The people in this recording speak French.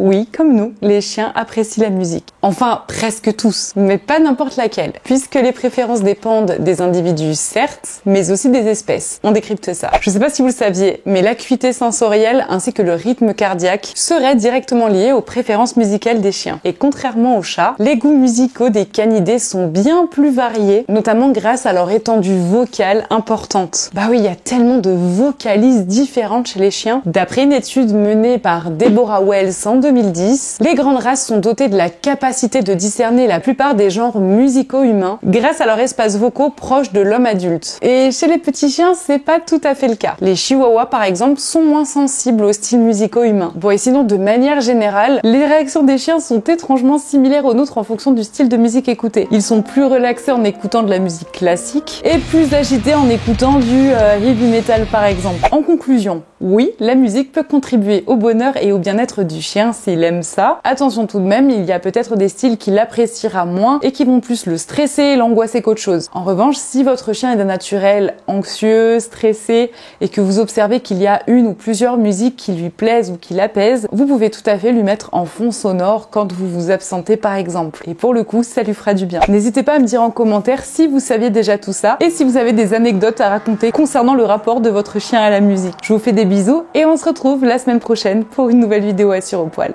Oui, comme nous, les chiens apprécient la musique. Enfin, presque tous, mais pas n'importe laquelle, puisque les préférences dépendent des individus, certes, mais aussi des espèces. On décrypte ça. Je sais pas si vous le saviez, mais l'acuité sensorielle ainsi que le rythme cardiaque seraient directement liés aux préférences musicales des chiens. Et contrairement aux chats, les goûts musicaux des canidés sont bien plus variés, notamment grâce à leur étendue vocale importante. Bah oui, il y a tellement de vocalises différentes chez les chiens. D'après une étude menée par Deborah Wells en 2010, les grandes races sont dotées de la capacité de discerner la plupart des genres musicaux humains grâce à leurs espaces vocaux proches de l'homme adulte. Et chez les petits chiens, c'est pas tout à fait le cas. Les chihuahuas, par exemple, sont moins sensibles aux styles musicaux humains. Bon, et sinon, de manière générale, les réactions des chiens sont étrangement similaires aux nôtres en fonction du style de musique écouté. Ils sont plus relaxés en écoutant de la musique classique et plus agités en écoutant du heavy metal, par exemple. En conclusion, oui, la musique peut contribuer au bonheur et au bien-être du chien s'il aime ça. Attention tout de même, il y a peut-être des styles qu'il appréciera moins et qui vont plus le stresser et l'angoisser qu'autre chose. En revanche, si votre chien est d'un naturel anxieux, stressé et que vous observez qu'il y a une ou plusieurs musiques qui lui plaisent ou qui l'apaisent, vous pouvez tout à fait lui mettre en fond sonore quand vous vous absentez par exemple. Et pour le coup, ça lui fera du bien. N'hésitez pas à me dire en commentaire si vous saviez déjà tout ça et si vous avez des anecdotes à raconter concernant le rapport de votre chien à la musique. Je vous fais des bisous et on se retrouve la semaine prochaine pour une nouvelle vidéo à Sur au Poil.